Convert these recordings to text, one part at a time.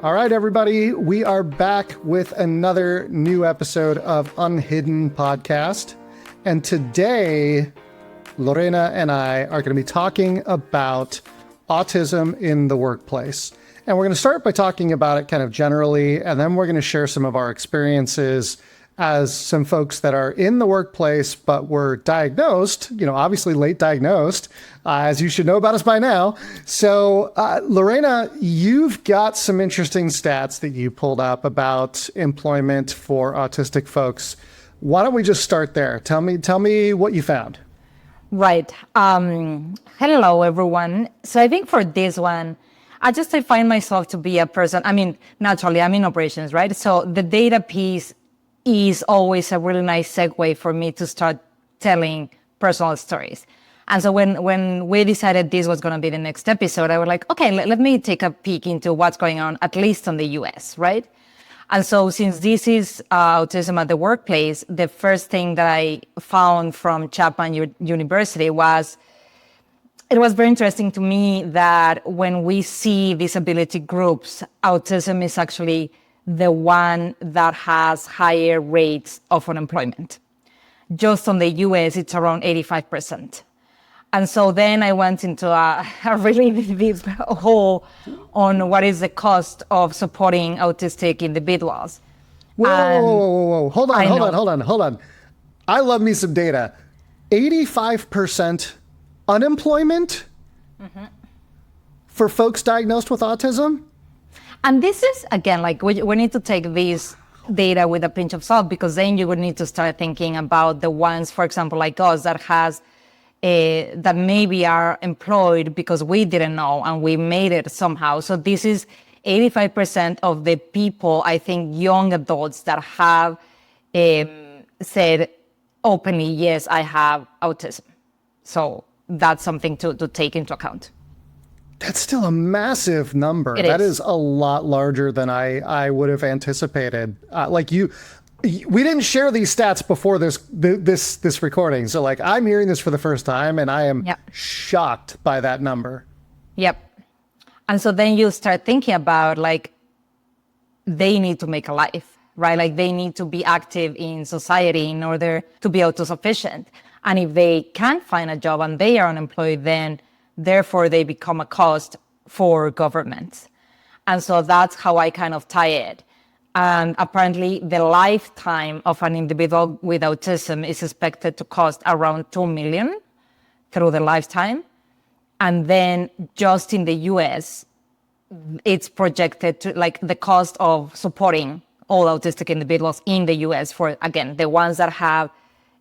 All right, everybody, we are back with another new episode of Unhidden Podcast. And today, Lorena and I are going to be talking about autism in the workplace. And we're going to start by talking about it kind of generally, and then we're going to share some of our experiences as some folks that are in the workplace, but were diagnosed, obviously late diagnosed, as you should know about us by now. So, Lorena, you've got some interesting stats that you pulled up about employment for autistic folks. Why don't we just start there? Tell me what you found. Right. Hello, everyone. So I think for this one, I find myself to be a person. Naturally, I'm in operations, right? So the data piece is always a really nice segue for me to start telling personal stories. And so when we decided this was going to be the next episode, I was like, okay, let me take a peek into what's going on, at least in the US, right? And so since this is autism at the workplace, the first thing that I found from Chapman University was, it was very interesting to me that when we see disability groups, autism is actually the one that has higher rates of unemployment. Just on the US, it's around 85%. And so then I went into a really deep hole on what is the cost of supporting autistic individuals. Whoa. Hold on. I love me some data. 85% unemployment for folks diagnosed with autism? And this is, again, like we need to take this data with a pinch of salt, because then you would need to start thinking about the ones, for example, like us that maybe are employed because we didn't know and we made it somehow. So this is 85% of the people, I think, young adults that have said openly, yes, I have autism. So that's something to take into account. That's still a massive number. That is a lot larger than I would have anticipated. We didn't share these stats before this recording. So I'm hearing this for the first time, and I am shocked by that number. Yep. And so then you start thinking about they need to make a life, right? They need to be active in society in order to be autosufficient. And if they can't find a job and they are unemployed, then therefore they become a cost for government. And so that's how I kind of tie it. And apparently the lifetime of an individual with autism is expected to cost around $2 million through the lifetime. And then just in the US, it's projected to the cost of supporting all autistic individuals in the US for, again, the ones that have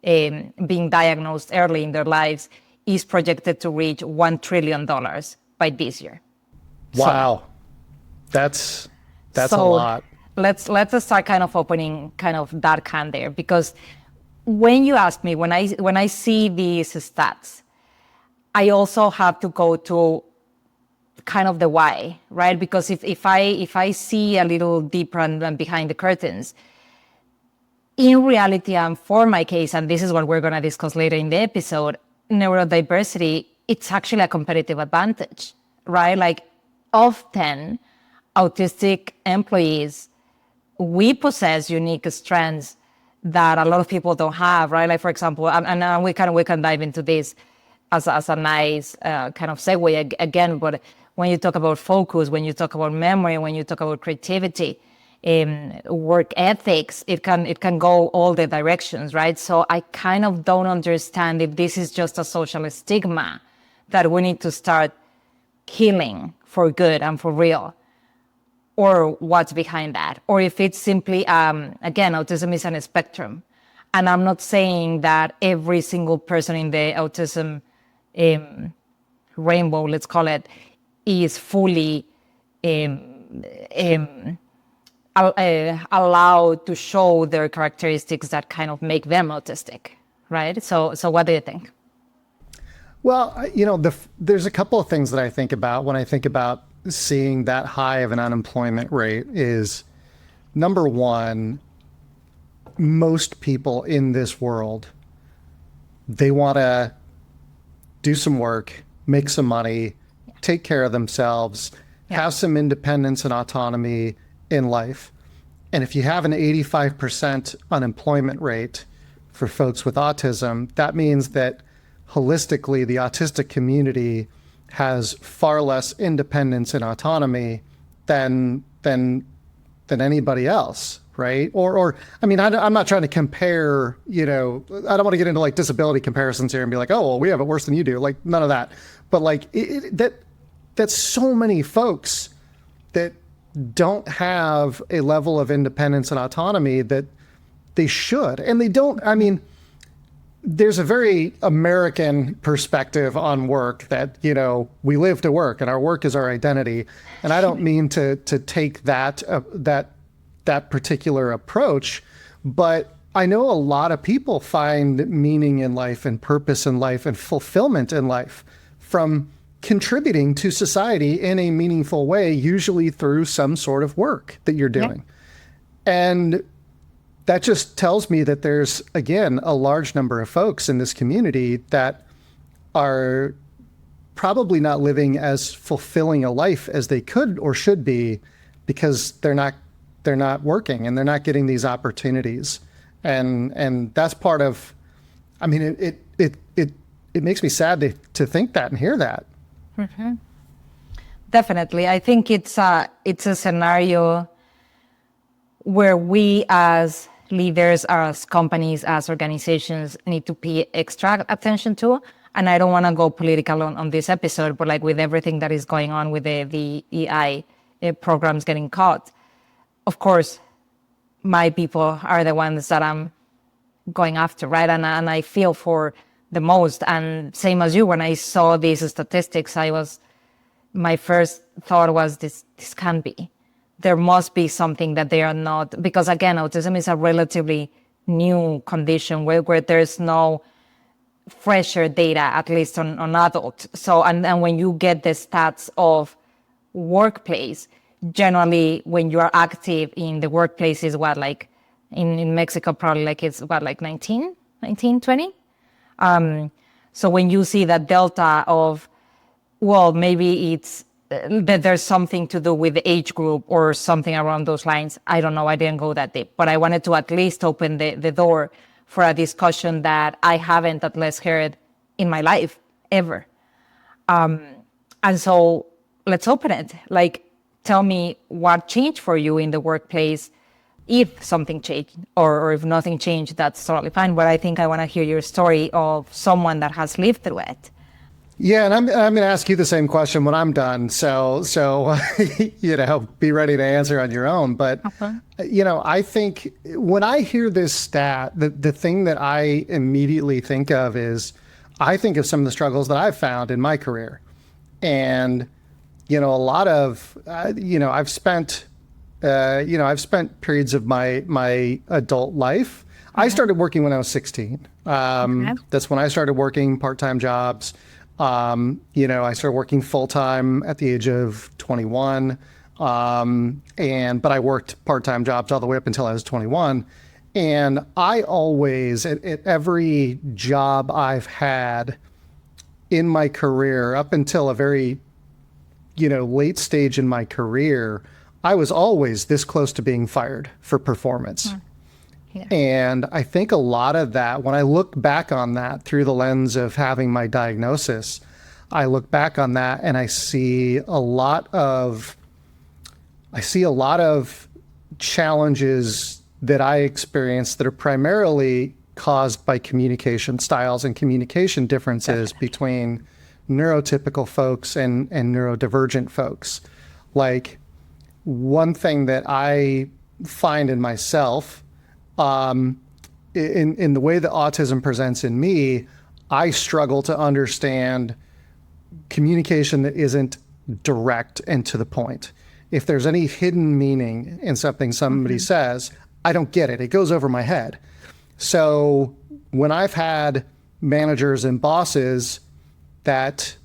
been diagnosed early in their lives is projected to reach $1 trillion by this year. Wow. So, that's a lot. Let's start kind of opening kind of that can there, because when you ask me, when I see these stats, I also have to go to kind of the why, right? Because if I see a little deeper and behind the curtains, in reality, and for my case, and this is what we're going to discuss later in the episode, neurodiversity, it's actually a competitive advantage, right? Often autistic employees, we possess unique strengths that a lot of people don't have, right? For example, and we can dive into this as a nice kind of segue again, but when you talk about focus, when you talk about memory, when you talk about creativity, work ethics, it can go all the directions, right? So I kind of don't understand if this is just a social stigma that we need to start healing for good and for real, or what's behind that, or if it's simply, again, autism is on a spectrum. And I'm not saying that every single person in the autism rainbow, let's call it, is fully allowed to show their characteristics that kind of make them autistic, right? So what do you think? Well, there's a couple of things that I think about when I think about seeing that high of an unemployment rate. Is number one, most people in this world, they want to do some work, make some money, take care of themselves, have some independence and autonomy in life. And if you have an 85% unemployment rate for folks with autism, that means that holistically, the autistic community has far less independence and autonomy than anybody else, right? Or I mean, I'm not trying to compare, I don't want to get into like disability comparisons here and be like, oh, well, we have it worse than you do. Like none of that. But like that's so many folks that don't have a level of independence and autonomy that they should. And they don't, I mean, there's a very American perspective on work that, we live to work and our work is our identity. And I don't mean to take that particular approach, but I know a lot of people find meaning in life and purpose in life and fulfillment in life from contributing to society in a meaningful way, usually through some sort of work that you're doing. And that just tells me that there's, again, a large number of folks in this community that are probably not living as fulfilling a life as they could or should be because they're not working and they're not getting these opportunities. And that's part of, I mean, it makes me sad to think that and hear that. Mm-hmm. Definitely. I think it's a scenario where we as leaders, as companies, as organizations need to pay extra attention to. And I don't want to go political on this episode, but like with everything that is going on with the EI programs getting cut, of course, my people are the ones that I'm going after, right? And I feel for the most. And same as you, when I saw these statistics, my first thought was this can't be. There must be something that they are not, because again, autism is a relatively new condition where there's no fresher data, at least on adults. So, and when you get the stats of workplace, generally when you are active in the workplace is what, like in Mexico, probably like it's what, like 19, 20? So when you see that delta of, well, maybe it's that there's something to do with the age group or something around those lines. I don't know. I didn't go that deep, but I wanted to at least open the door for a discussion that I haven't at least heard in my life ever. And so let's open it. Like, tell me what changed for you in the workplace, if something changed, or if nothing changed, that's totally fine. But I think I want to hear your story of someone that has lived through it. Yeah, and I'm going to ask you the same question when I'm done. So be ready to answer on your own. But, I think when I hear this stat, the thing that I immediately think of is I think of some of the struggles that I've found in my career. And, a lot of, I've spent periods of my adult life. I started working when I was 16. That's when I started working part-time jobs. I started working full-time at the age of 21. But I worked part-time jobs all the way up until I was 21. And I always, at every job I've had in my career, up until a very, late stage in my career, I was always this close to being fired for performance. Yeah. And I think a lot of that, when I look back on that through the lens of having my diagnosis, I look back on that and I see a lot of challenges that I experienced that are primarily caused by communication styles and communication differences between neurotypical folks and neurodivergent folks. Like, one thing that I find in myself, in the way that autism presents in me, I struggle to understand communication that isn't direct and to the point. If there's any hidden meaning in something somebody says, I don't get it. It goes over my head. So when I've had managers and bosses that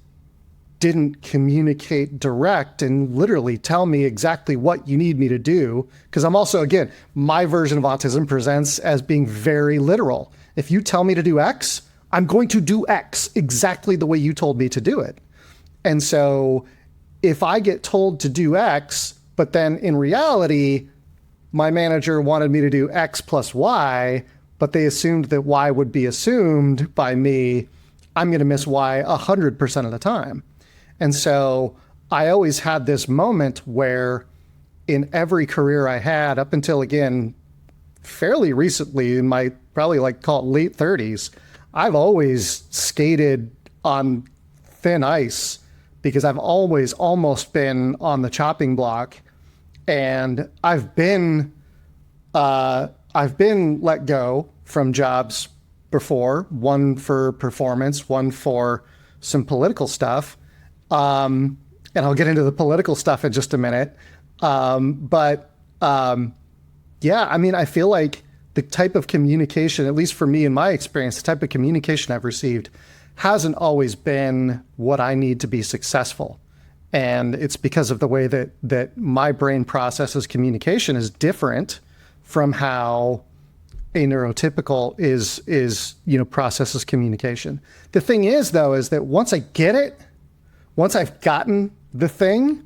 didn't communicate direct and literally tell me exactly what you need me to do, because I'm also, again, my version of autism presents as being very literal. If you tell me to do X, I'm going to do X exactly the way you told me to do it. And so if I get told to do X, but then in reality, my manager wanted me to do X plus Y, but they assumed that Y would be assumed by me, I'm going to miss Y 100% of the time. And so I always had this moment where in every career I had up until, again, fairly recently, in my probably like call it late 30s, I've always skated on thin ice because I've always almost been on the chopping block. And I've been let go from jobs before, one for performance, one for some political stuff. And I'll get into the political stuff in just a minute. Yeah, I mean, I feel like the type of communication, at least for me in my experience, the type of communication I've received hasn't always been what I need to be successful. And it's because of the way that my brain processes communication is different from how a neurotypical is processes communication. The thing is, though, is that once I get it, once I've gotten the thing,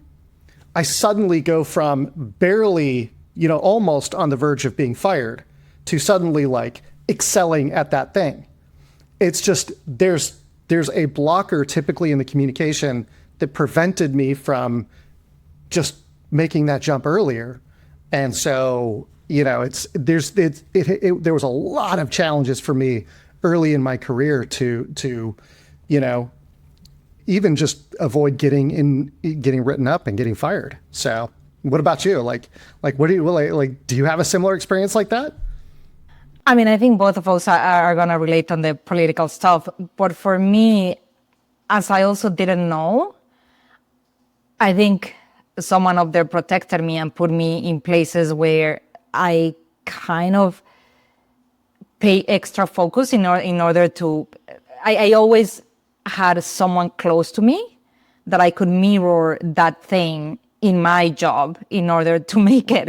I suddenly go from barely, almost on the verge of being fired to suddenly like excelling at that thing. It's just there's a blocker typically in the communication that prevented me from just making that jump earlier. And so, there was a lot of challenges for me early in my career to even just avoid getting written up and getting fired. So what about you? Like what do you have a similar experience like that? I mean, I think both of us are going to relate on the political stuff. But for me, as I also didn't know, I think someone up there protected me and put me in places where I kind of pay extra focus in order to, I always had someone close to me that I could mirror that thing in my job in order to make it,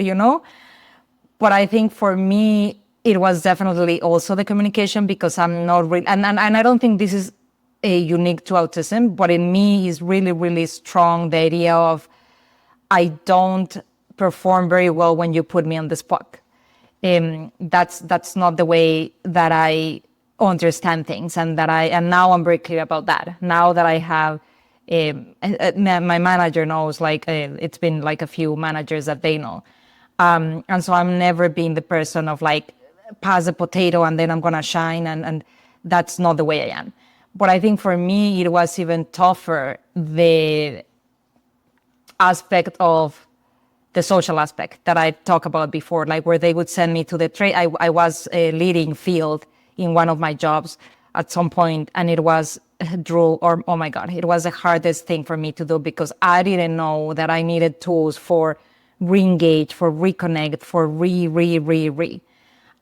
But I think for me, it was definitely also the communication because I'm not really, and I don't think this is unique to autism, but in me is really, really strong the idea of I don't perform very well when you put me on the spot. That's not the way that I understand things, and now I'm very clear about that. Now that I have my manager knows, it's been like a few managers that they know, and so I'm never being the person of like pass the potato and then I'm gonna shine, and that's not the way I am. But I think for me it was even tougher, the aspect of the social aspect that I talked about before, like where they would send me to the trade. I was leading field in one of my jobs at some point, and it was oh my God, it was the hardest thing for me to do because I didn't know that I needed tools for re-engage, for reconnect, for re.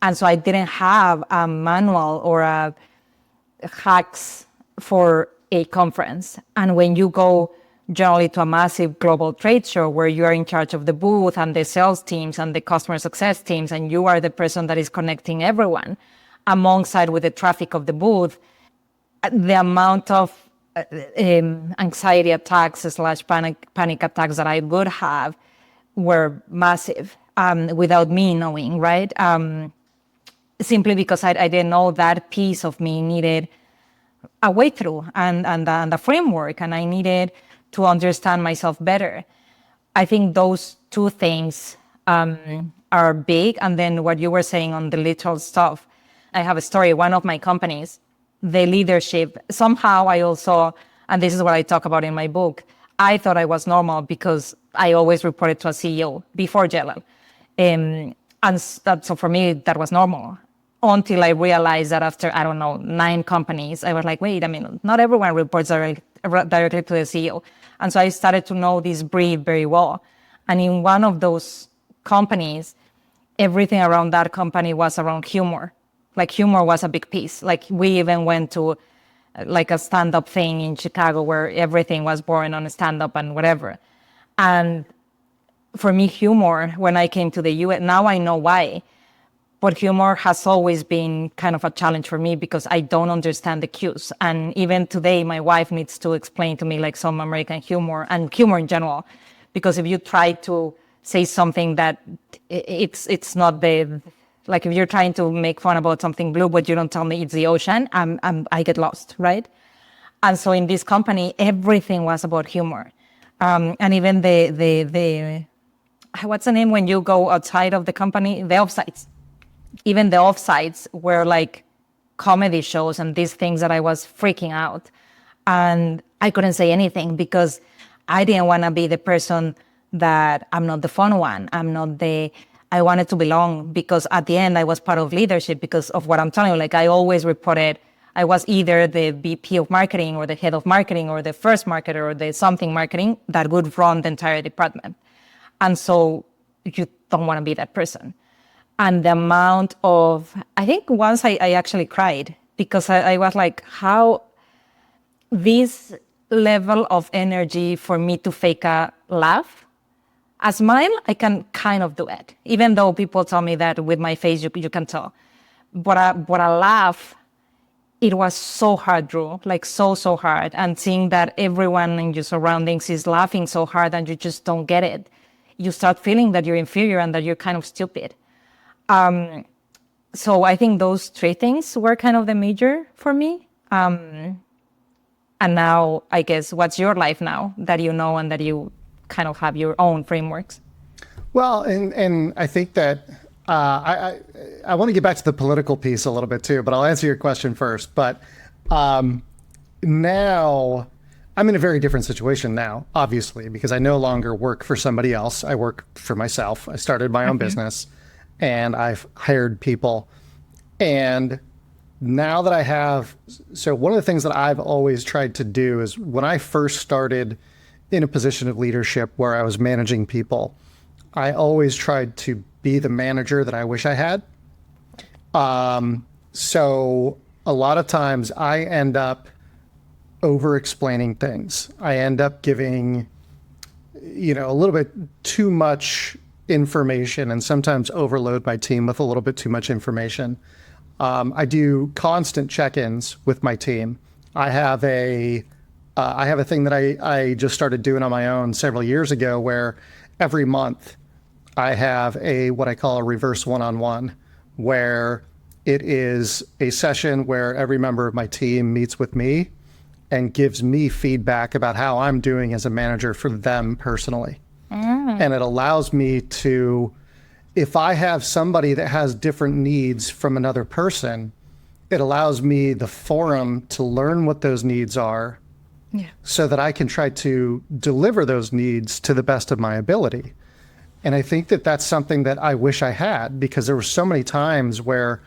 And so I didn't have a manual or a hacks for a conference. And when you go generally to a massive global trade show where you are in charge of the booth and the sales teams and the customer success teams, and you are the person that is connecting everyone alongside with the traffic of the booth, the amount of anxiety attacks / panic attacks that I would have were massive without me knowing, right? Simply because I didn't know that piece of me needed a way through and a framework, and I needed to understand myself better. I think those two things are big. And then what you were saying on the little stuff, I have a story. One of my companies, the leadership, somehow I also, and this is what I talk about in my book, I thought I was normal because I always reported to a CEO before Jelal. So for me, that was normal. Until I realized that after, 9 companies, I was like, wait a minute, not everyone reports directly to the CEO. And so I started to know this breed very well. And in one of those companies, everything around that company was around humor. Like humor was a big piece. Like we even went to like a stand-up thing in Chicago where everything was born on a stand-up and whatever. And for me, humor, when I came to the US, now I know why. But humor has always been kind of a challenge for me because I don't understand the cues. And even today, my wife needs to explain to me like some American humor and humor in general. Because if you try to say something that it's not the, like if you're trying to make fun about something blue, but you don't tell me it's the ocean, I get lost, right? And so in this company, everything was about humor. And even the what's the name when you go outside of the company? The offsites. Even the offsites were like comedy shows and these things that I was freaking out. And I couldn't say anything because I didn't want to be the person that I'm not the fun one. I wanted to belong because at the end I was part of leadership because of what I'm telling you. Like I always reported, I was either the VP of marketing or the head of marketing or the first marketer or the something marketing that would run the entire department. And so you don't want to be that person. And the amount of, I think once I actually cried because I was like, how this level of energy for me to fake a laugh, a smile, I can kind of do it. Even though people tell me that with my face, you can tell. But a laugh, it was so hard, Drew, like so hard. And seeing that everyone in your surroundings is laughing so hard and you just don't get it, you start feeling that you're inferior and that you're kind of stupid. So I think those three things were kind of the major for me. And now, I guess, what's your life now that you know and that you kind of have your own frameworks? Well, and I think that I want to get back to the political piece a little bit too, but I'll answer your question first. But now I'm in a very different situation now, obviously, because I no longer work for somebody else. I work for myself. I started my own business. And I've hired people. And now that I have, so one of the things that I've always tried to do is when I first started in a position of leadership where I was managing people, I always tried to be the manager that I wish I had. So a lot of times I end up over explaining things. I end up giving, a little bit too much information and sometimes overload my team with a little bit too much information. I do constant check-ins with my team. I have a thing that I just started doing on my own several years ago where every month I have what I call a reverse one-on-one, where it is a session where every member of my team meets with me and gives me feedback about how I'm doing as a manager for them personally. And it allows me to, if I have somebody that has different needs from another person, it allows me the forum to learn what those needs are so that I can try to deliver those needs to the best of my ability. And I think that that's something that I wish I had, because there were so many times where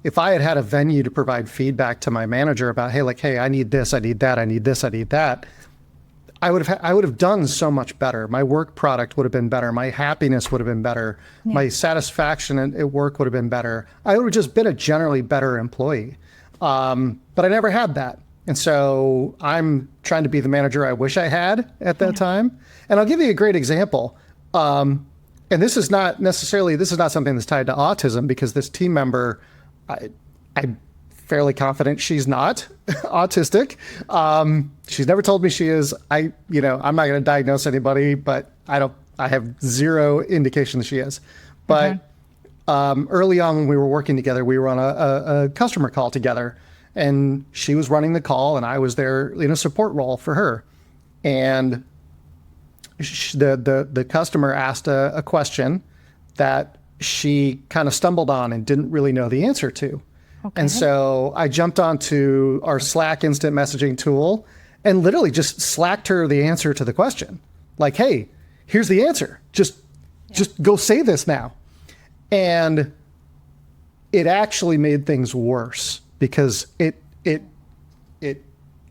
if I had a venue to provide feedback to my manager about, hey, I need this, I need that, I need this, I need that, I would have done so much better. My work product would have been better. My happiness would have been better. My satisfaction at work would have been better. I would have just been a generally better employee. But I never had that. And so I'm trying to be the manager I wish I had at that time. And I'll give you a great example. And this is not something that's tied to autism, because this team member, I'm fairly confident she's not autistic. She's never told me she is. I'm not going to diagnose anybody, but I have zero indication that she is. But early on when we were working together, we were on a customer call together, and she was running the call and I was there in a support role for her. And the customer asked a question that she kind of stumbled on and didn't really know the answer to. Okay. And so I jumped onto our Slack instant messaging tool and literally just slacked her the answer to the question. Like, hey, here's the answer. Just go say this now. And it actually made things worse because it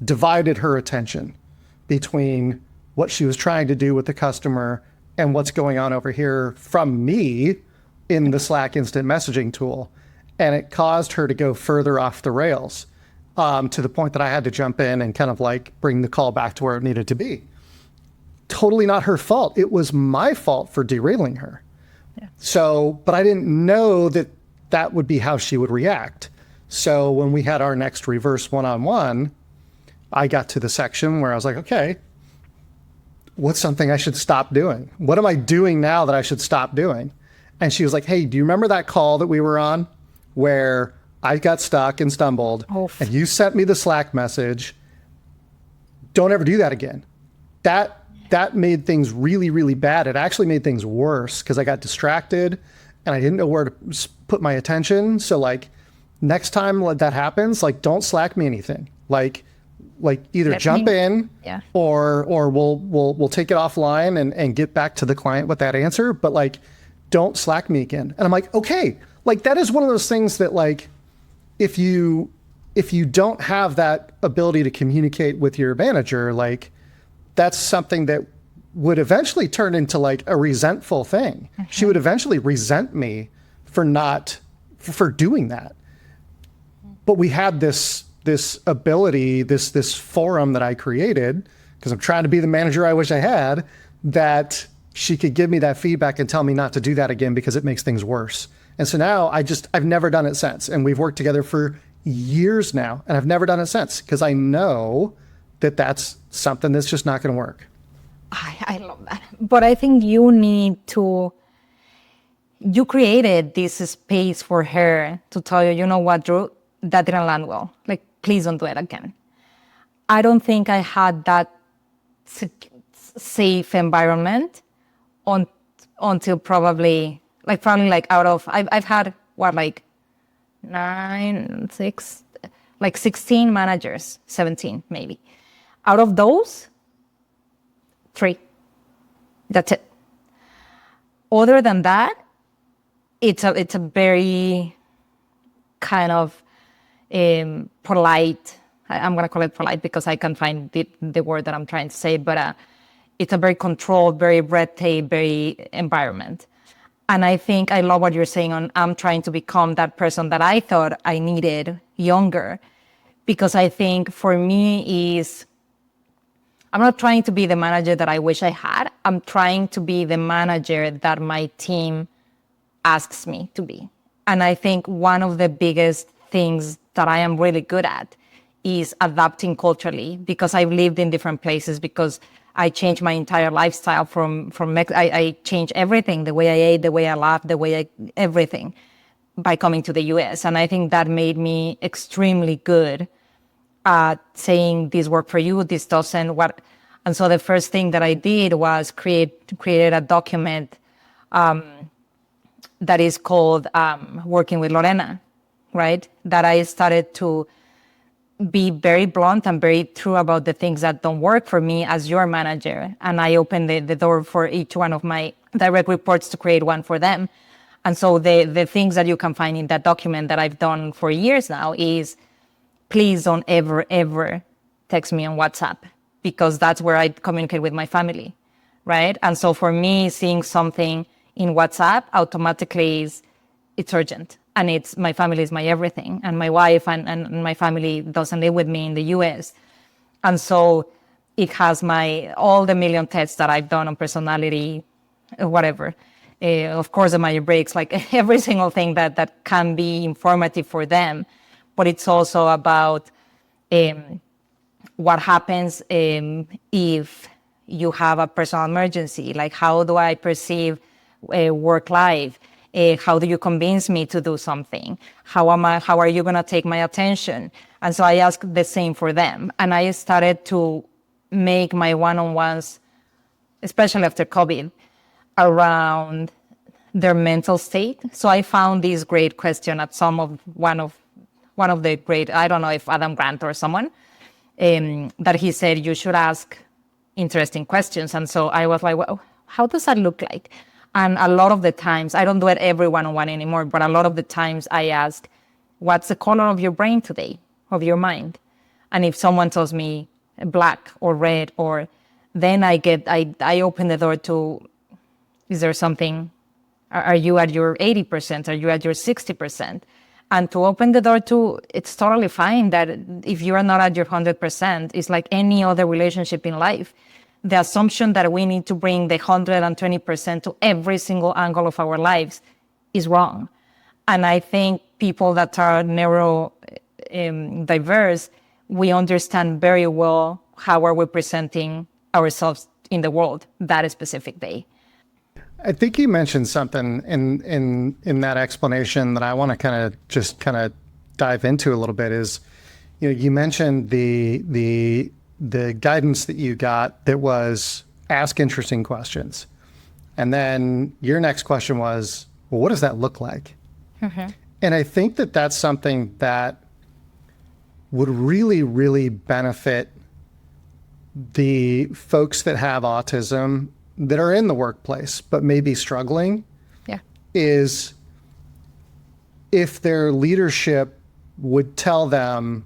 divided her attention between what she was trying to do with the customer and what's going on over here from me in the Slack instant messaging tool. And it caused her to go further off the rails, to the point that I had to jump in and kind of like bring the call back to where it needed to be. Totally not her fault. It was my fault for derailing her. Yeah. So, but I didn't know that that would be how she would react. So when we had our next reverse one-on-one, I got to the section where I was like, okay, what's something I should stop doing? What am I doing now that I should stop doing? And she was like, hey, do you remember that call that we were on where I got stuck and stumbled and you sent me the Slack message? Don't ever do that again. That made things really, really bad. It actually made things worse because I got distracted and I didn't know where to put my attention. So like next time that happens, like don't Slack me anything. Like either jump in or we'll take it offline and get back to the client with that answer. But like, don't Slack me again. And I'm like, okay, like that is one of those things that like, if you don't have that ability to communicate with your manager, like that's something that would eventually turn into like a resentful thing. Okay. She would eventually resent me for doing that. But we had this ability, this forum that I created, because I'm trying to be the manager I wish I had, that she could give me that feedback and tell me not to do that again because it makes things worse. And so now I've never done it since. And we've worked together for years now, and I've never done it since because I know that that's something that's just not going to work. I love that. But I think you created this space for her to tell you, you know what, Drew, that didn't land well. Like, please don't do it again. I don't think I had that safe environment until probably out of, I've had like 16 managers, 17 maybe. Out of those, 3. That's it. Other than that, it's a very kind of polite. I'm gonna call it polite because I can't find the word that I'm trying to say. But it's a very controlled, very red tape, very environment. And I think I love what you're saying on I'm trying to become that person that I thought I needed younger, because I think for me I'm not trying to be the manager that I wish I had. I'm trying to be the manager that my team asks me to be. And I think one of the biggest things that I am really good at is adapting culturally, because I've lived in different places, because I changed my entire lifestyle I changed everything, the way I ate, the way I laughed, everything by coming to the US. And I think that made me extremely good at saying this worked for you, this doesn't. And so the first thing that I did was created a document that is called Working with Lorena, right? That I started to be very blunt and very true about the things that don't work for me as your manager. And I opened the door for each one of my direct reports to create one for them. And so the things that you can find in that document that I've done for years now is, please don't ever, ever text me on WhatsApp, because that's where I communicate with my family, right? And so for me, seeing something in WhatsApp automatically it's urgent. And my family is my everything. And my wife and my family doesn't live with me in the US. And so it has all the million tests that I've done on personality, whatever. Of course, the major breaks, like every single thing that can be informative for them. But it's also about what happens if you have a personal emergency. Like, how do I perceive work life? How do you convince me to do something? How are you going to take my attention? And so I ask the same for them. And I started to make my one-on-ones, especially after COVID, around their mental state. So I found this great question at one of the great, I don't know if Adam Grant or someone, that he said, you should ask interesting questions. And so I was like, well, how does that look like? And a lot of the times, I don't do it every one-on-one anymore, but a lot of the times I ask, what's the color of your brain today, of your mind? And if someone tells me black or red, then I open the door to, is there something, are you at your 80%? Are you at your 60%? And to open the door to, it's totally fine that if you are not at your 100%, it's like any other relationship in life. The assumption that we need to bring the 120% to every single angle of our lives is wrong. And I think people that are neurodiverse, we understand very well how are we presenting ourselves in the world that specific day. I think you mentioned something in that explanation that I want to kind of dive into a little bit is, you mentioned the guidance that you got that was ask interesting questions. And then your next question was, well, what does that look like? Mm-hmm. And I think that that's something that would really, really benefit the folks that have autism that are in the workplace, but maybe struggling. Yeah. Is if their leadership would tell them,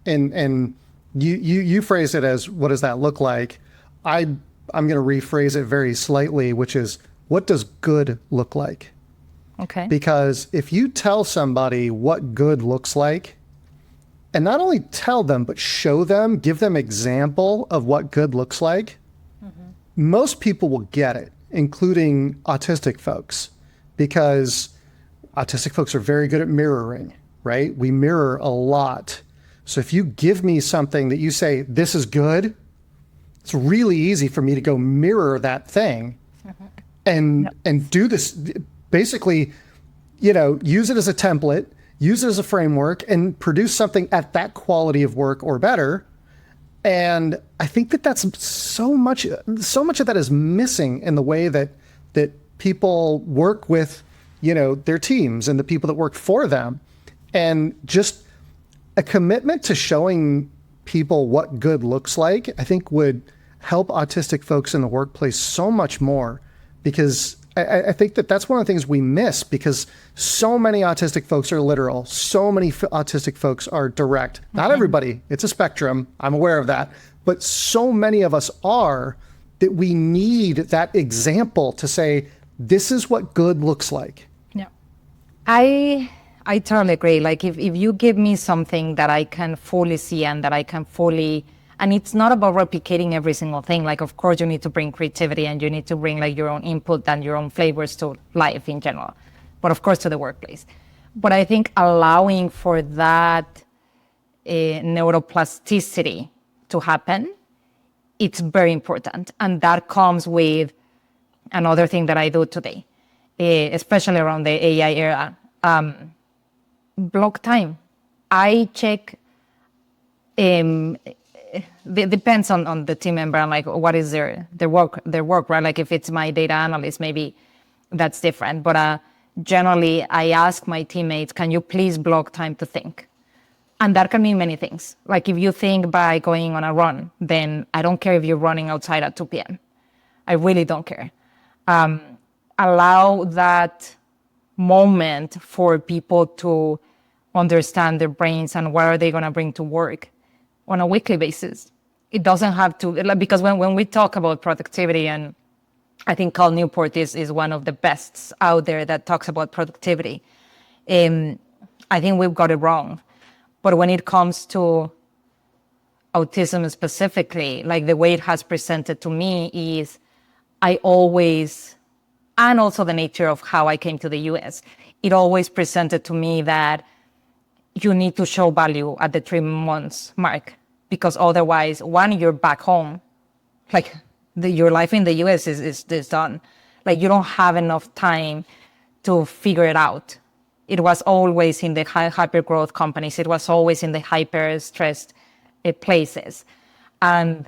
and you phrase it as, what does that look like? I'm going to rephrase it very slightly, which is, what does good look like? Okay. Because if you tell somebody what good looks like, and not only tell them, but show them, give them example of what good looks like, mm-hmm. most people will get it, including autistic folks, because autistic folks are very good at mirroring, right? We mirror a lot. So if you give me something that you say, this is good, it's really easy for me to go mirror that thing and do this, basically, use it as a template, use it as a framework, and produce something at that quality of work or better. And I think that that's so much of that is missing in the way that people work with, their teams and the people that work for them. And just a commitment to showing people what good looks like, I think would help autistic folks in the workplace so much more, because I think that that's one of the things we miss, because so many autistic folks are literal. So many autistic folks are direct. Not everybody. It's a spectrum. I'm aware of that. But so many of us are, that we need that example to say, this is what good looks like. Yeah. I totally agree. Like if you give me something that I can fully see and that I can fully, and it's not about replicating every single thing. Like, of course, you need to bring creativity and you need to bring like your own input and your own flavors to life in general, but of course to the workplace. But I think allowing for that neuroplasticity to happen, it's very important. And that comes with another thing that I do today, especially around the AI era, block time. I check, it depends on the team member and like what is their work, right? Like if it's my data analyst, maybe that's different. But generally, I ask my teammates, can you please block time to think? And that can mean many things. Like if you think by going on a run, then I don't care if you're running outside at 2 p.m. I really don't care. Allow that moment for people to understand their brains and what are they going to bring to work on a weekly basis. It doesn't have to, because when we talk about productivity, and I think Cal Newport is one of the best out there that talks about productivity, I think we've got it wrong. But when it comes to autism specifically, like the way it has presented to me is I always, and also the nature of how I came to the US, it always presented to me that you need to show value at the 3 months mark, because otherwise, one, you're back home, like your life in the US is done. Like you don't have enough time to figure it out. It was always in the hyper growth companies. It was always in the hyper stressed places. And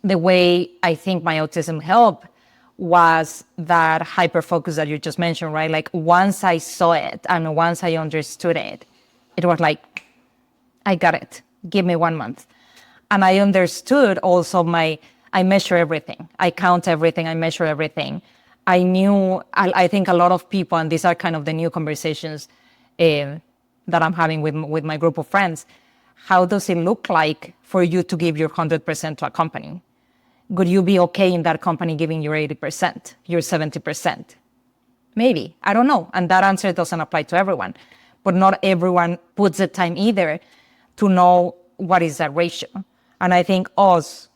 the way I think my autism helped was that hyper focus that you just mentioned, right? Like once I saw it and once I understood it, it was like, I got it. Give me 1 month. And I understood also I measure everything. I count everything. I measure everything. I knew, I think a lot of people, and these are kind of the new conversations that I'm having with my group of friends. How does it look like for you to give your 100% to a company? Would you be okay in that company giving your 80%, your 70%? Maybe, I don't know. And that answer doesn't apply to everyone. But not everyone puts the time either to know what is that ratio. And I think us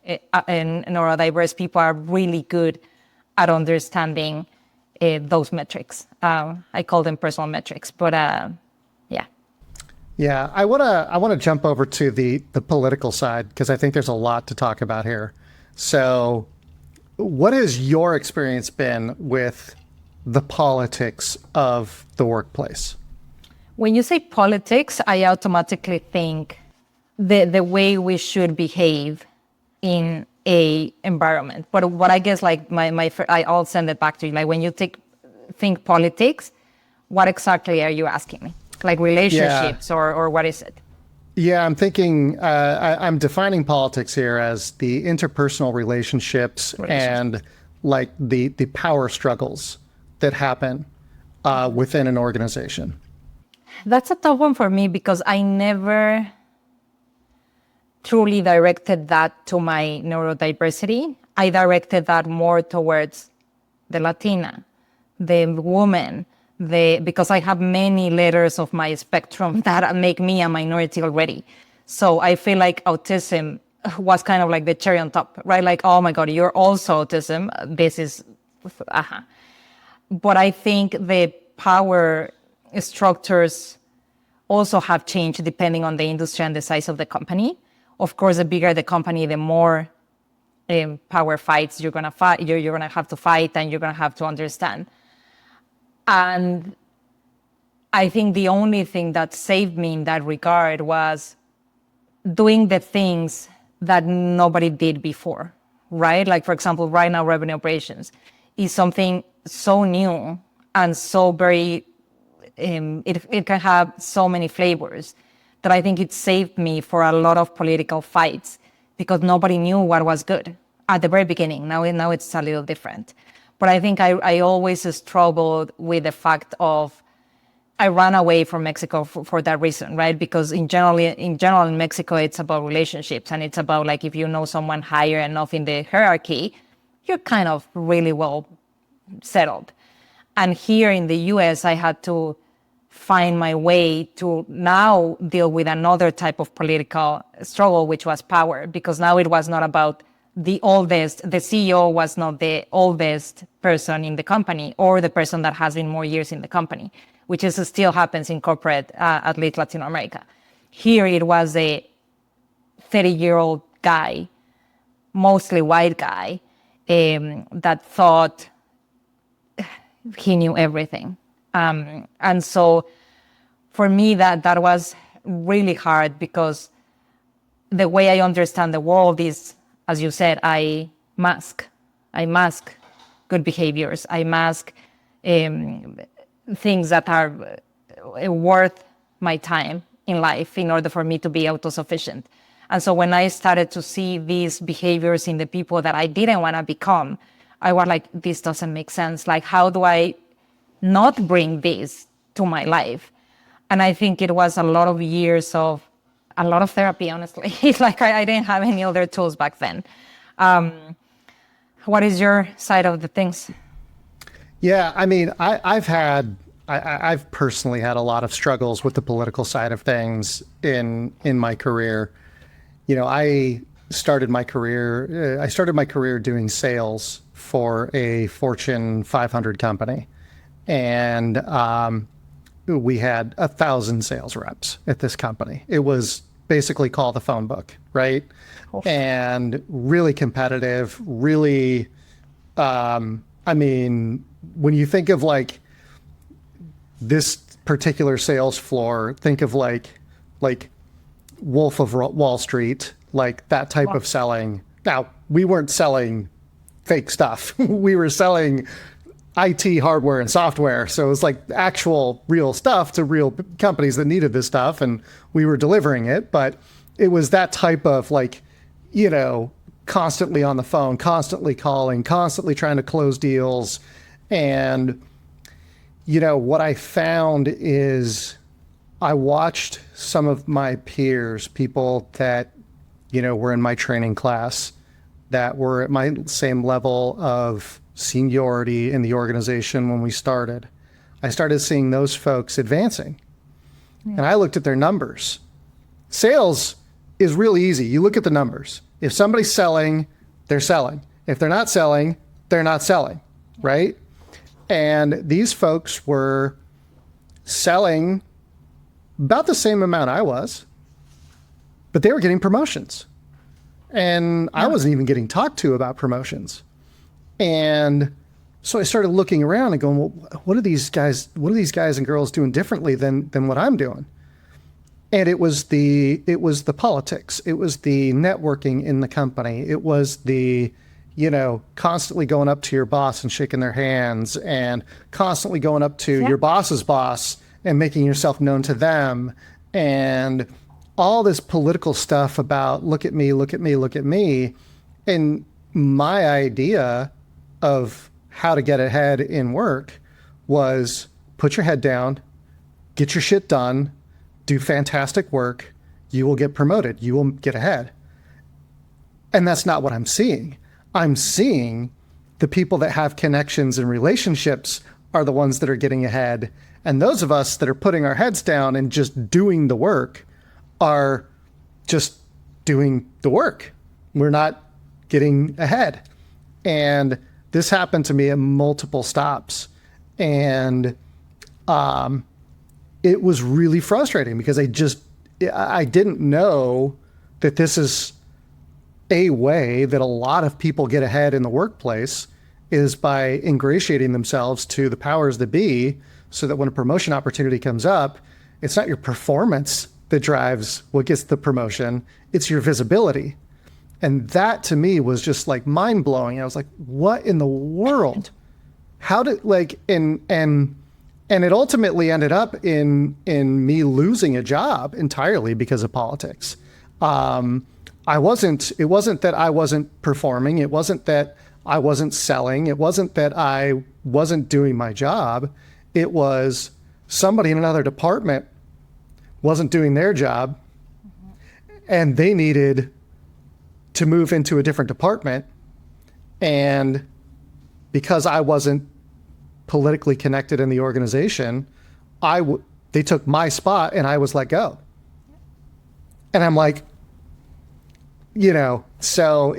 and neurodiverse people are really good at understanding those metrics. I call them personal metrics, but yeah. Yeah, I wanna jump over to the political side because I think there's a lot to talk about here. So, what has your experience been with the politics of the workplace? When you say politics, I automatically think the way we should behave in a environment. But what I guess, like I'll send it back to you. Like when you think politics, what exactly are you asking me? Like relationships or what is it? Yeah, I'm thinking, I'm defining politics here as the interpersonal relationships and like the power struggles that happen within an organization. That's a tough one for me because I never truly directed that to my neurodiversity. I directed that more towards the Latina, the woman, because I have many letters of my spectrum that make me a minority already. So I feel like autism was kind of like the cherry on top, right? Like, oh my God, you're also autism. This is, But I think the power structures also have changed depending on the industry and the size of the company. Of course, the bigger the company, the more power fights you're gonna fight. You're gonna have to fight, and you're gonna have to understand. And I think the only thing that saved me in that regard was doing the things that nobody did before, right? Like, for example, right now, revenue operations is something so new and so very, it can have so many flavors that I think it saved me for a lot of political fights because nobody knew what was good at the very beginning. Now it's a little different. But I think I always struggled with the fact of I ran away from Mexico for that reason, right? Because in general in Mexico, it's about relationships, and it's about like if you know someone higher enough in the hierarchy, you're kind of really well settled. And here in the US, I had to find my way to now deal with another type of political struggle, which was power, because now it was not about the CEO was not the oldest person in the company or the person that has been more years in the company, which is still happens in corporate, at least Latin America. Here it was a 30-year-old guy, mostly white guy, that thought he knew everything. And so for me, that was really hard because the way I understand the world is, as you said, I mask good behaviors. I mask things that are worth my time in life in order for me to be autosufficient. And so when I started to see these behaviors in the people that I didn't want to become, I was like, this doesn't make sense. Like, how do I not bring this to my life? And I think it was a lot of years of a lot of therapy, honestly. It's like I didn't have any other tools back then. What is your side of the things? Yeah, I mean, I've personally had a lot of struggles with the political side of things in my career. You know, I started my career doing sales for a Fortune 500 company, and we had 1,000 sales reps at this company. It was basically call the phone book, right? Oh. And really competitive, really, I mean, when you think of like this particular sales floor, think of like Wolf of Wall Street, like that type of selling. Now, we weren't selling fake stuff. We were selling IT hardware and software. So it was like actual real stuff to real companies that needed this stuff, and we were delivering it. But it was that type of like, you know, constantly on the phone, constantly calling, constantly trying to close deals. And, you know, what I found is I watched some of my peers, people that, you know, were in my training class, that were at my same level of seniority in the organization when we started. I started seeing those folks advancing. Yeah. And I looked at their numbers. Sales is really easy. You look at the numbers. If somebody's selling, they're selling. If they're not selling, they're not selling, right? And these folks were selling about the same amount I was, but they were getting promotions. And I wasn't even getting talked to about promotions. And so I started looking around and going, well, what are these guys and girls doing differently than what I'm doing? And it was the politics. It was the networking in the company. It was the, constantly going up to your boss and shaking their hands, and constantly going up to your boss's boss and making yourself known to them, and all this political stuff about look at me, look at me, look at me. And my idea of how to get ahead in work was put your head down, get your shit done, do fantastic work, you will get promoted, you will get ahead. And that's not what I'm seeing. I'm seeing the people that have connections and relationships are the ones that are getting ahead. And those of us that are putting our heads down and just doing the work are just doing the work. We're not getting ahead. And this happened to me at multiple stops. And it was really frustrating because I didn't know that this is a way that a lot of people get ahead in the workplace, is by ingratiating themselves to the powers that be, so that when a promotion opportunity comes up, it's not your performance that drives what gets the promotion, it's your visibility. And that to me was just like mind blowing. I was like, what in the world? How did and it ultimately ended up in me losing a job entirely because of politics. It wasn't that I wasn't performing. It wasn't that I wasn't selling. It wasn't that I wasn't doing my job. It was somebody in another department wasn't doing their job, and they needed to move into a different department. And because I wasn't politically connected in the organization, they took my spot and I was let go. And I'm like, so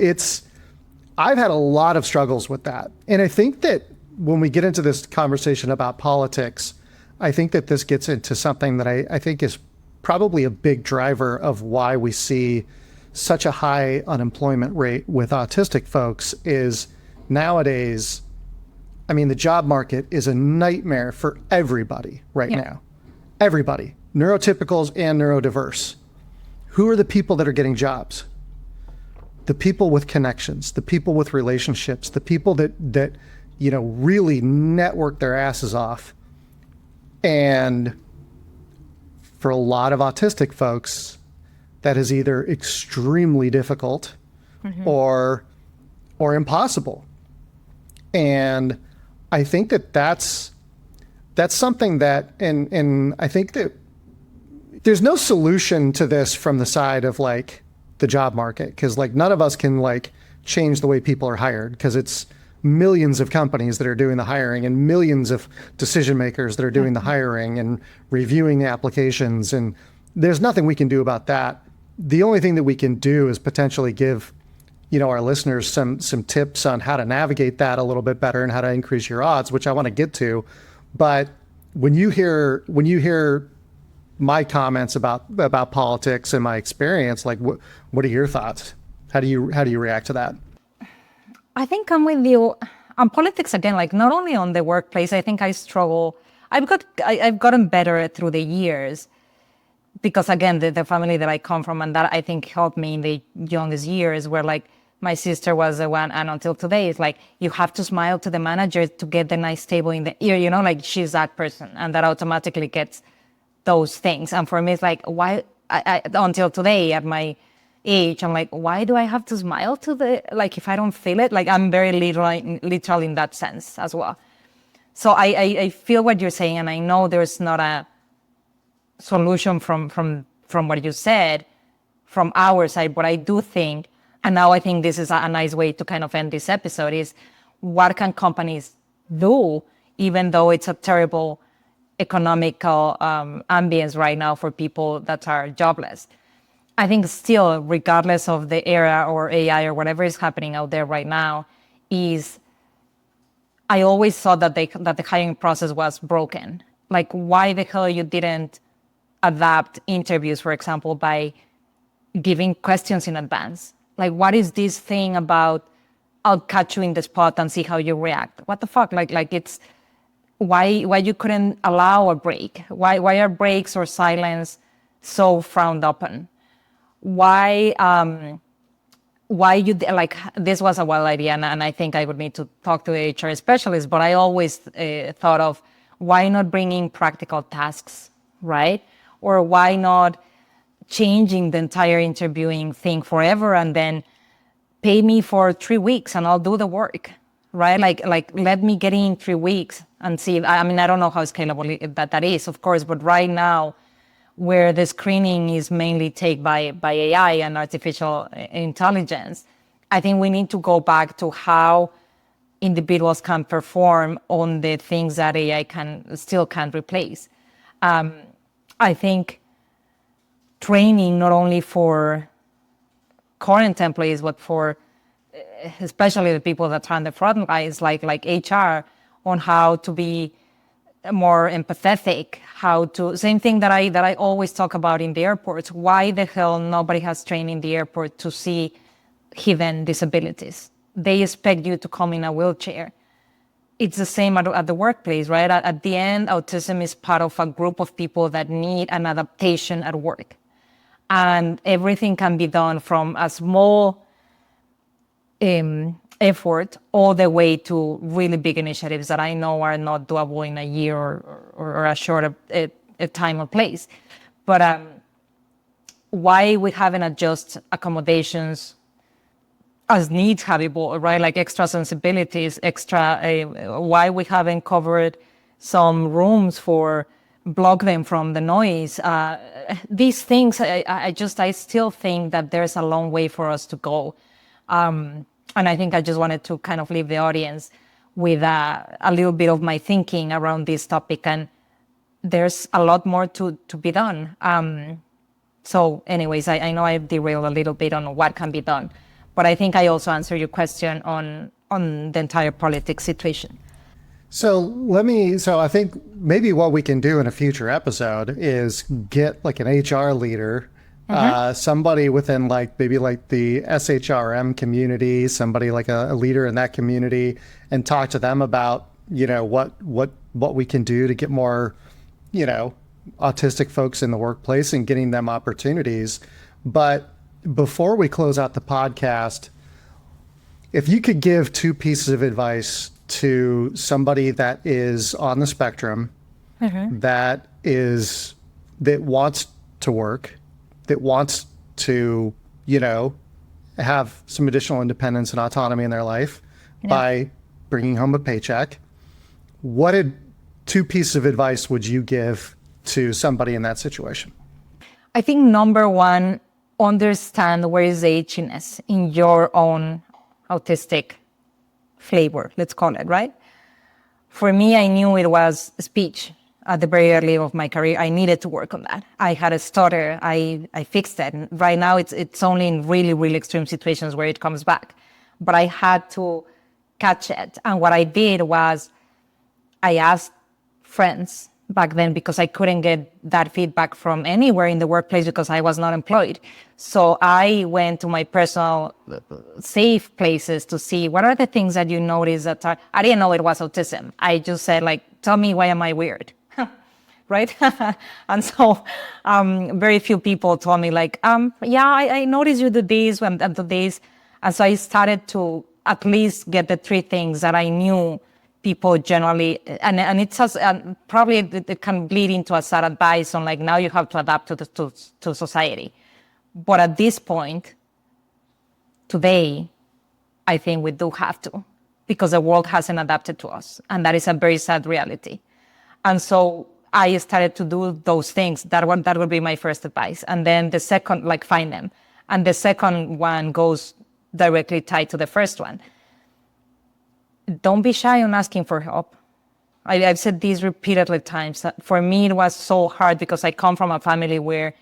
I've had a lot of struggles with that. And I think that when we get into this conversation about politics, I think that this gets into something that I think is probably a big driver of why we see such a high unemployment rate with autistic folks. Is nowadays, the job market is a nightmare for everybody right now. Everybody, neurotypicals and neurodiverse. Who are the people that are getting jobs? The people with connections, the people with relationships, the people that really network their asses off. And for a lot of autistic folks, that is either extremely difficult or impossible. And I think that's something that, and I think that there's no solution to this from the side of the job market, because none of us can change the way people are hired, because it's millions of companies that are doing the hiring and millions of decision makers that are doing the hiring and reviewing the applications. And there's nothing we can do about that. The only thing that we can do is potentially give, our listeners some tips on how to navigate that a little bit better and how to increase your odds, which I want to get to. But when you hear my comments about politics and my experience, what are your thoughts? How do you react to that? I think I'm with you on politics again. Not only on the workplace, I think I struggle. I've gotten better through the years, because again, the family that I come from, and that I think helped me in the youngest years, where my sister was the one, and until today, it's you have to smile to the manager to get the nice table in the ear. She's that person, and that automatically gets those things. And for me, it's why? I until today, at my age, I'm why do I have to smile to the, if I don't feel it? I'm very literal in that sense as well. So I feel what you're saying, and I know there's not a solution from what you said from our side. But I do think, and now I think this is a nice way to kind of end this episode, is what can companies do, even though it's a terrible economical ambience right now for people that are jobless. I think still, regardless of the era or AI or whatever is happening out there right now, is I always thought that the hiring process was broken. Like, why the hell you didn't adapt interviews, for example, by giving questions in advance? Like, what is this thing about I'll catch you in the spot and see how you react? What the fuck? Like it's why you couldn't allow a break? Why are breaks or silence so frowned upon? Why you like this was a wild idea, and I think I would need to talk to the HR specialist, but I always thought of why not bringing practical tasks, right? Or why not changing the entire interviewing thing forever and then pay me for 3 weeks and I'll do the work, right? Like let me get in 3 weeks and see. I mean, I don't know how scalable that is, of course, but right now, where the screening is mainly taken by AI and artificial intelligence, I think we need to go back to how individuals can perform on the things that AI can't replace. I think training not only for current employees, but for especially the people that are on the front lines, like HR, on how to be more empathetic, same thing that I always talk about in the airports. Why the hell nobody has trained in the airport to see hidden disabilities? They expect you to come in a wheelchair. It's the same at the workplace, right? At the end, autism is part of a group of people that need an adaptation at work. And everything can be done from a small effort all the way to really big initiatives that I know are not doable in a year or a shorter time or place. But why we haven't adjusted accommodations as needs have evolved, right? Like extra sensibilities, why we haven't covered some rooms for block them from the noise. These things, I still think that there's a long way for us to go. And I think I just wanted to kind of leave the audience with a little bit of my thinking around this topic. And there's a lot more to be done. So anyways, I know I derailed a little bit on what can be done, but I think I also answered your question on the entire politics situation. So I think maybe what we can do in a future episode is get like an HR leader, somebody within maybe the SHRM community, somebody like a leader in that community, and talk to them about, what we can do to get more, autistic folks in the workplace and getting them opportunities. But before we close out the podcast, if you could give 2 pieces of advice to somebody that is on the spectrum, that wants to work, that wants to, have some additional independence and autonomy in their life by bringing home a paycheck, what 2 pieces of advice would you give to somebody in that situation? I think number 1, understand where is the itchiness in your own autistic flavor, let's call it, right? For me, I knew it was speech at the very early of my career. I needed to work on that. I had a stutter. I fixed it. And right now, it's only in really, really extreme situations where it comes back. But I had to catch it. And what I did was I asked friends back then, because I couldn't get that feedback from anywhere in the workplace because I was not employed. So I went to my personal safe places to see what are the things that you notice that I didn't know it was autism. I just said, tell me, why am I weird? Right? And so very few people told me I noticed you do this and do this. And so I started to at least get the 3 things that I knew people generally, and it's probably it can bleed into a sad advice on now you have to adapt to society. But at this point, today, I think we do have to, because the world hasn't adapted to us, and that is a very sad reality. And so I started to do those things. That would be my first advice. And then the second, find them. And the second one goes directly tied to the first one. Don't be shy on asking for help. I've said this repeatedly times. For me, it was so hard because I come from a family where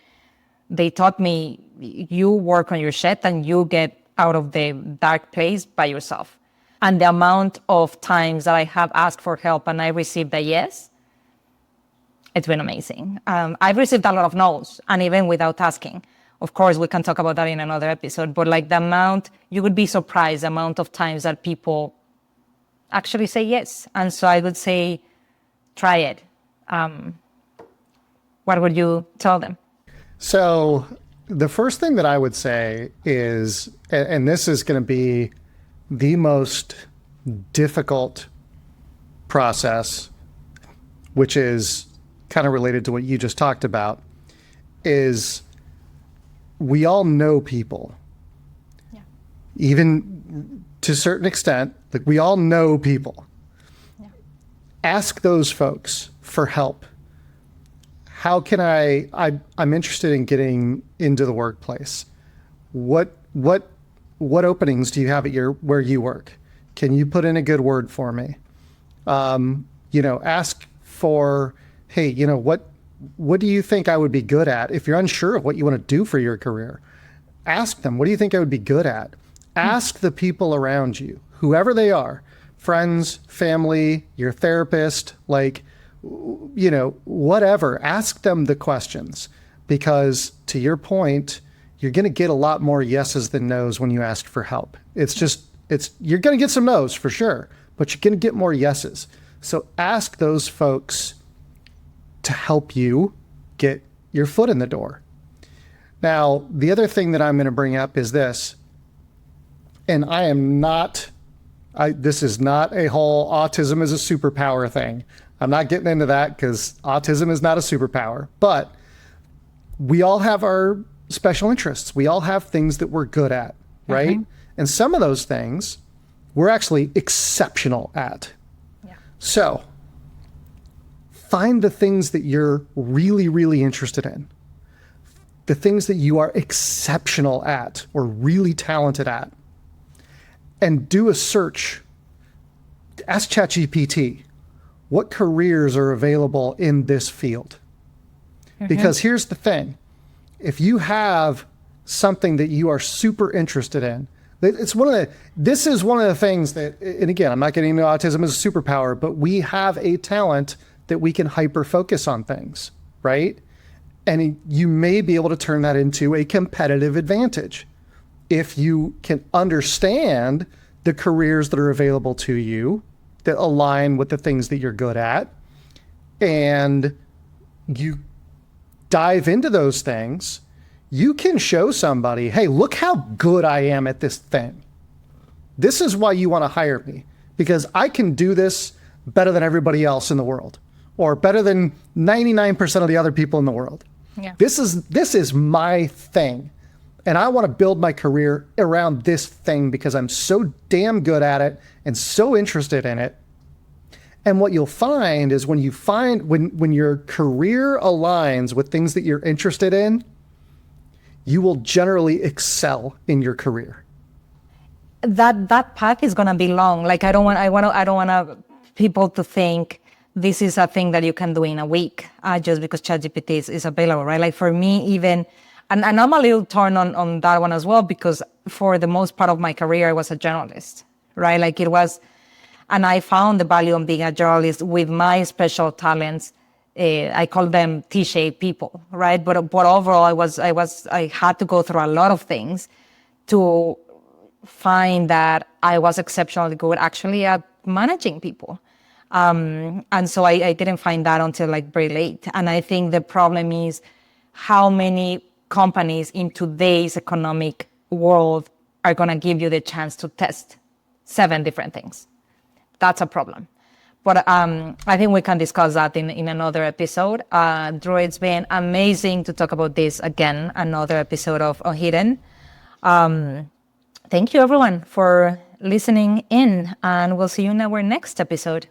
they taught me, you work on your shit and you get out of the dark place by yourself. And the amount of times that I have asked for help and I received a yes, it's been amazing. I've received a lot of no's, and even without asking. Of course, we can talk about that in another episode, but like the amount, you would be surprised the amount of times that people actually say yes. And so I would say, try it. What would you tell them? So the first thing that I would say is, and this is going to be the most difficult process, which is kind of related to what you just talked about, is we all know people. Yeah. Even to a certain extent, like we all know people. Yeah. Ask those folks for help. How can I'm interested in getting into the workplace. What openings do you have at where you work? Can you put in a good word for me? Ask for, hey, what do you think I would be good at? If you're unsure of what you want to do for your career, ask them, what do you think I would be good at? Ask the people around you, whoever they are, friends, family, your therapist, whatever, ask them the questions, because to your point, you're going to get a lot more yeses than nos when you ask for help. You're going to get some nos for sure, but you're going to get more yeses. So ask those folks to help you get your foot in the door. Now, the other thing that I'm going to bring up is this, and this is not a whole autism is a superpower thing. I'm not getting into that because autism is not a superpower, but we all have our special interests. We all have things that we're good at, right? And some of those things we're actually exceptional at. Yeah. So find the things that you're really, really interested in, the things that you are exceptional at or really talented at, and do a search. Ask ChatGPT, what careers are available in this field? Because here's the thing. If you have something that you are super interested in, this is one of the things that, and again, I'm not getting into autism as a superpower, but we have a talent that we can hyper focus on things, right? And you may be able to turn that into a competitive advantage if you can understand the careers that are available to you that align with the things that you're good at, and you dive into those things. You can show somebody, hey, look how good I am at this thing. This is why you want to hire me, because I can do this better than everybody else in the world, or better than 99% of the other people in the world. Yeah. This is my thing. And I want to build my career around this thing because I'm so damn good at it and so interested in it. And what you'll find is when your career aligns with things that you're interested in, you will generally excel in your career. That path is going to be long. Like I don't want people to think this is a thing that you can do in a week just because ChatGPT is available, right? Like for me, even, and I'm a little torn on that one as well, because for the most part of my career, I was a journalist, right? Like it was, and I found the value of being a journalist with my special talents. I call them T-shaped people, right? But overall, I had to go through a lot of things to find that I was exceptionally good actually at managing people. And so I didn't find that until like very late. And I think the problem is how many companies in today's economic world are going to give you the chance to test 7 different things. That's a problem. But I think we can discuss that in another episode. Drew, it's been amazing to talk about this again, another episode of Hidden. Thank you, everyone, for listening in, and we'll see you in our next episode.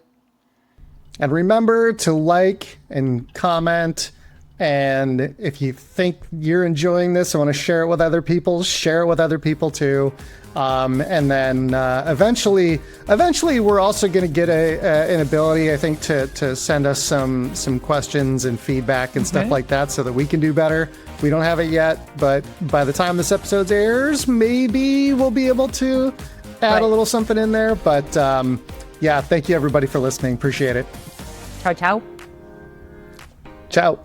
And remember to like and comment. And if you think you're enjoying this and want to share it with other people, share it with other people too. And then eventually, we're also going to get an ability, I think, to send us some questions and feedback and stuff like that, so that we can do better. We don't have it yet, but by the time this episode airs, maybe we'll be able to. add a Right. little something in there. But yeah, thank you everybody for listening. Appreciate it. Ciao, ciao. Ciao.